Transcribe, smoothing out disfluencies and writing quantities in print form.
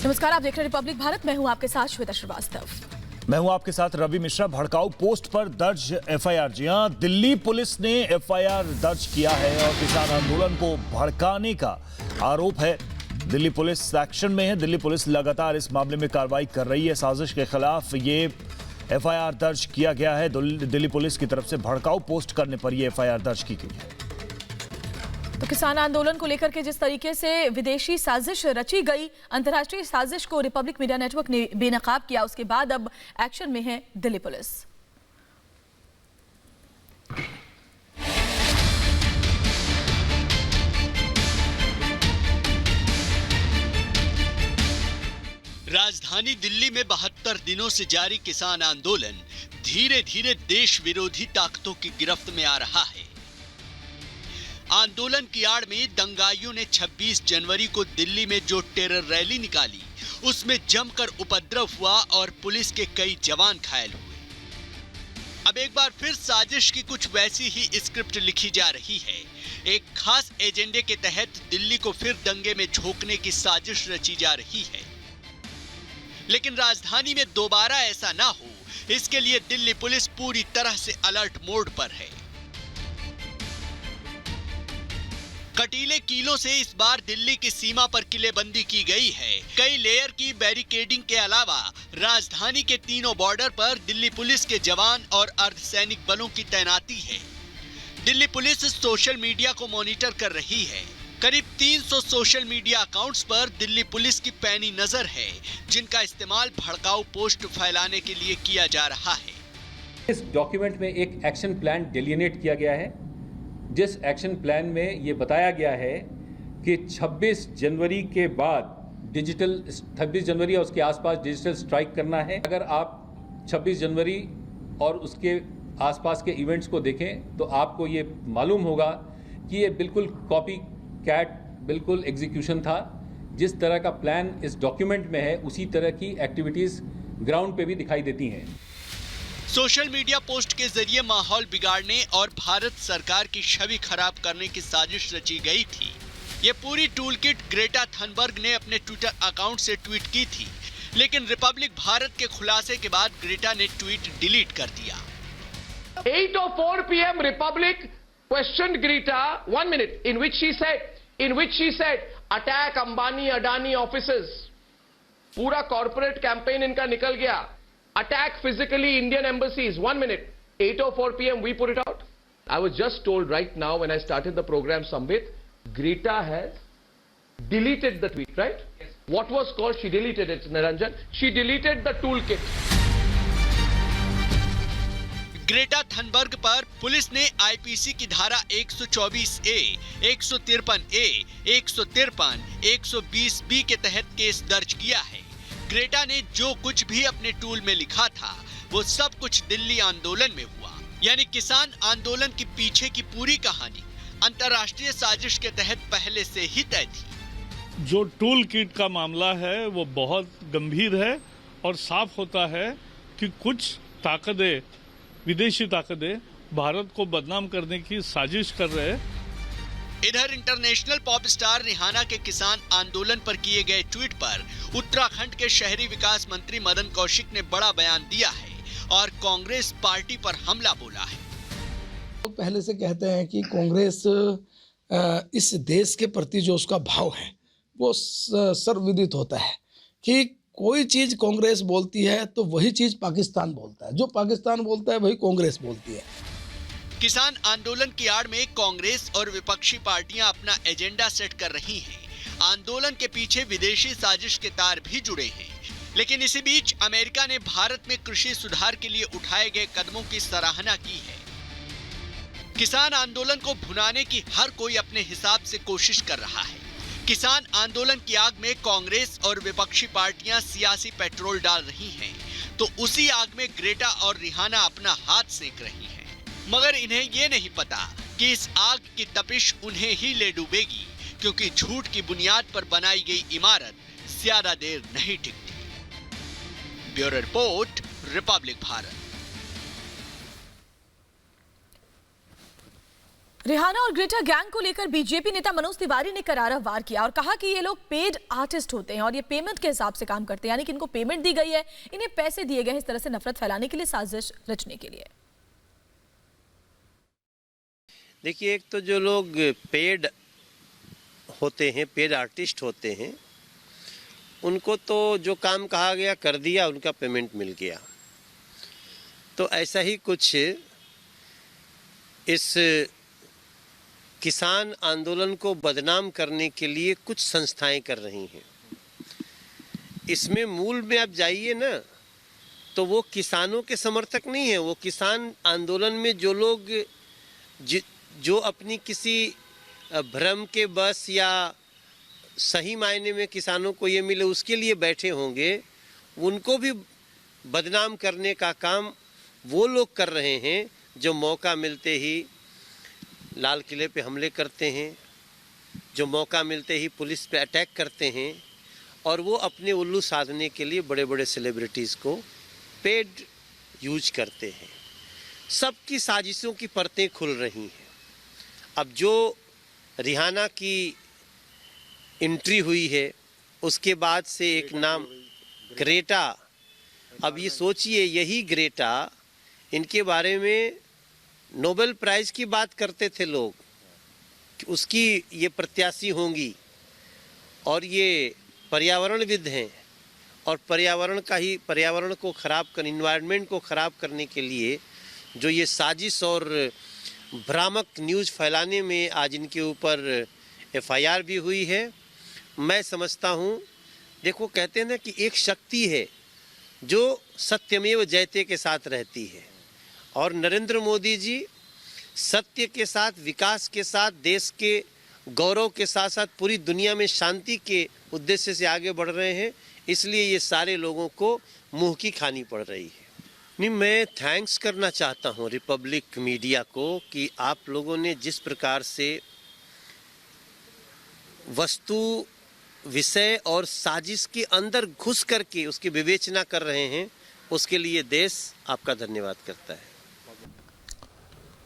नमस्कार, आप देख रहे हैं रिपब्लिक भारत। मैं हूं आपके साथ श्वेता श्रीवास्तव। मैं हूं आपके साथ रवि मिश्रा। भड़काऊ पोस्ट पर दर्ज एफआईआर। जी हां, दिल्ली पुलिस ने एफआईआर दर्ज किया है और किसान आंदोलन को भड़काने का आरोप है। दिल्ली पुलिस एक्शन में है। दिल्ली पुलिस लगातार इस मामले में कार्रवाई कर रही है। साजिश के खिलाफ ये एफआईआर दर्ज किया गया है। दिल्ली पुलिस की तरफ से भड़काऊ पोस्ट करने पर यह एफआईआर दर्ज की गई है। तो किसान आंदोलन को लेकर के जिस तरीके से विदेशी साजिश रची गई, अंतर्राष्ट्रीय साजिश को रिपब्लिक मीडिया नेटवर्क ने बेनकाब किया, उसके बाद अब एक्शन में है दिल्ली पुलिस। राजधानी दिल्ली में 72 दिनों से जारी किसान आंदोलन धीरे धीरे देश विरोधी ताकतों की गिरफ्त में आ रहा है। आंदोलन की आड़ में दंगाइयों ने 26 जनवरी को दिल्ली में जो टेरर रैली निकाली, उसमें जमकर उपद्रव हुआ और पुलिस के कई जवान घायल हुए। अब एक बार फिर साजिश की कुछ वैसी ही स्क्रिप्ट लिखी जा रही है। एक खास एजेंडे के तहत दिल्ली को फिर दंगे में झोंकने की साजिश रची जा रही है। लेकिन राजधानी में दोबारा ऐसा ना हो, इसके लिए दिल्ली पुलिस पूरी तरह से अलर्ट मोड पर है। कटीले कीलों से इस बार दिल्ली की सीमा पर किलेबंदी की गई है। कई लेयर की बैरिकेडिंग के अलावा राजधानी के तीनों बॉर्डर पर दिल्ली पुलिस के जवान और अर्धसैनिक बलों की तैनाती है। दिल्ली पुलिस सोशल मीडिया को मॉनिटर कर रही है। करीब 300 सोशल मीडिया अकाउंट्स पर दिल्ली पुलिस की पैनी नजर है, जिनका इस्तेमाल भड़काऊ पोस्ट फैलाने के लिए किया जा रहा है। इस डॉक्यूमेंट में एक एक्शन प्लान डिलिनेट किया गया है, जिस एक्शन प्लान में ये बताया गया है कि 26 जनवरी के बाद 26 जनवरी और उसके आसपास डिजिटल स्ट्राइक करना है। अगर आप 26 जनवरी और उसके आसपास के इवेंट्स को देखें तो आपको ये मालूम होगा कि ये बिल्कुल कॉपी कैट बिल्कुल एग्जीक्यूशन था। जिस तरह का प्लान इस डॉक्यूमेंट में है, उसी तरह की एक्टिविटीज़ ग्राउंड पे भी दिखाई देती हैं। सोशल मीडिया पोस्ट के जरिए माहौल बिगाड़ने और भारत सरकार की छवि खराब करने की साजिश रची गई थी। ये पूरी टूलकिट ग्रेटा थनबर्ग ने अपने ट्विटर अकाउंट से ट्वीट की थी, लेकिन रिपब्लिक भारत के खुलासे के बाद ग्रेटा ने ट्वीट डिलीट कर दिया। 8:04 p.m. Republic questioned Greta 1 minute in which she said attack Ambani Adani offices। पूरा कॉर्पोरेट कैंपेन इनका निकल गया। Attack physically Indian embassies 1 minute 8:04 p.m. we put it out। I was just told right now when I started the program, Sambit, Greta has deleted the tweet, right? Yes. What was called, she deleted it, Niranjan, she deleted the toolkit। Greta Thunberg पर police ने IPC की धारा 124A, 153A, 153, 120B के तहत case दर्ज किया है। Greta ने जो कुछ भी अपने टूल में लिखा था, वो सब कुछ दिल्ली आंदोलन में हुआ। यानी किसान आंदोलन के पीछे की पूरी कहानी अंतर्राष्ट्रीय साजिश के तहत पहले से ही तय थी। जो टूल किट का मामला है वो बहुत गंभीर है और साफ होता है कि कुछ ताकतें, विदेशी ताकतें भारत को बदनाम करने की साजिश कर रहे हैं। इधर इंटरनेशनल पॉप स्टार रिहाना के किसान आंदोलन पर किए गए ट्वीट पर उत्तराखंड के शहरी विकास मंत्री मदन कौशिक ने बड़ा बयान दिया है और कांग्रेस पार्टी पर हमला बोला है। तो पहले से कहते हैं कि कांग्रेस इस देश के प्रति जो उसका भाव है वो सर्वविदित होता है कि कोई चीज कांग्रेस बोलती है तो वही चीज पाकिस्तान बोलता है, जो पाकिस्तान बोलता है वही कांग्रेस बोलती है। किसान आंदोलन की आड़ में कांग्रेस और विपक्षी पार्टियां अपना एजेंडा सेट कर रही हैं। आंदोलन के पीछे विदेशी साजिश के तार भी जुड़े हैं। लेकिन इसी बीच अमेरिका ने भारत में कृषि सुधार के लिए उठाए गए कदमों की सराहना की है। किसान आंदोलन को भुनाने की हर कोई अपने हिसाब से कोशिश कर रहा है। किसान आंदोलन की आग में कांग्रेस और विपक्षी पार्टियां सियासी पेट्रोल डाल रही हैं, तो उसी आग में ग्रेटा और रिहाना अपना हाथ सेक रही हैं। मगर इन्हें ये नहीं पता कि इस आग की तपिश उन्हें ही ले डूबेगी, क्योंकि झूठ की बुनियाद पर बनाई गई इमारत ज्यादा देर नहीं टिकती। Bureau report, Republic Bharat. Rihanna और ग्रेटर गैंग को लेकर बीजेपी नेता मनोज तिवारी ने करारा वार किया और कहा कि ये लोग पेड आर्टिस्ट होते हैं और ये पेमेंट के हिसाब से काम करते हैं, यानी कि इनको पेमेंट दी गई है, इन्हें पैसे दिए गए हैं इस तरह से नफरत फैलाने के लिए, साजिश रचने के लिए। देखिए, एक तो जो लोग पेड होते हैं, पेड आर्टिस्ट होते हैं, उनको तो जो काम कहा गया कर दिया, उनका पेमेंट मिल गया। तो ऐसा ही कुछ इस किसान आंदोलन को बदनाम करने के लिए कुछ संस्थाएं कर रही हैं। इसमें मूल में आप जाइए ना, तो वो किसानों के समर्थक नहीं है। वो किसान आंदोलन में जो लोग जो अपनी किसी भ्रम के बस या सही मायने में किसानों को ये मिले उसके लिए बैठे होंगे, उनको भी बदनाम करने का काम वो लोग कर रहे हैं जो मौका मिलते ही लाल किले पे हमले करते हैं, जो मौका मिलते ही पुलिस पे अटैक करते हैं, और वो अपने उल्लू साधने के लिए बड़े बड़े सेलिब्रिटीज़ को पेड यूज करते हैं। सबकी साजिशों की परतें खुल रही हैं। अब जो रिहाना की एंट्री हुई है, उसके बाद से एक नाम ग्रेटा, अब ये सोचिए, यही ग्रेटा, इनके बारे में नोबेल प्राइज़ की बात करते थे लोग कि उसकी ये प्रत्याशी होंगी, और ये पर्यावरणविद हैं, और पर्यावरण को ख़राब कर, इन्वायरमेंट को ख़राब करने के लिए जो ये साजिश और भ्रामक न्यूज़ फैलाने में आज इनके ऊपर FIR भी हुई है। मैं समझता हूँ, देखो कहते हैं ना कि एक शक्ति है जो सत्यमेव जयते के साथ रहती है, और नरेंद्र मोदी जी सत्य के साथ, विकास के साथ, देश के गौरव के साथ साथ पूरी दुनिया में शांति के उद्देश्य से आगे बढ़ रहे हैं। इसलिए ये सारे लोगों को मुंह की खानी पड़ रही है। नहीं, मैं थैंक्स करना चाहता हूँ रिपब्लिक मीडिया को कि आप लोगों ने जिस प्रकार से वस्तु, विषय और साजिश के अंदर घुस करके उसकी विवेचना कर रहे हैं, उसके लिए देश आपका धन्यवाद करता है।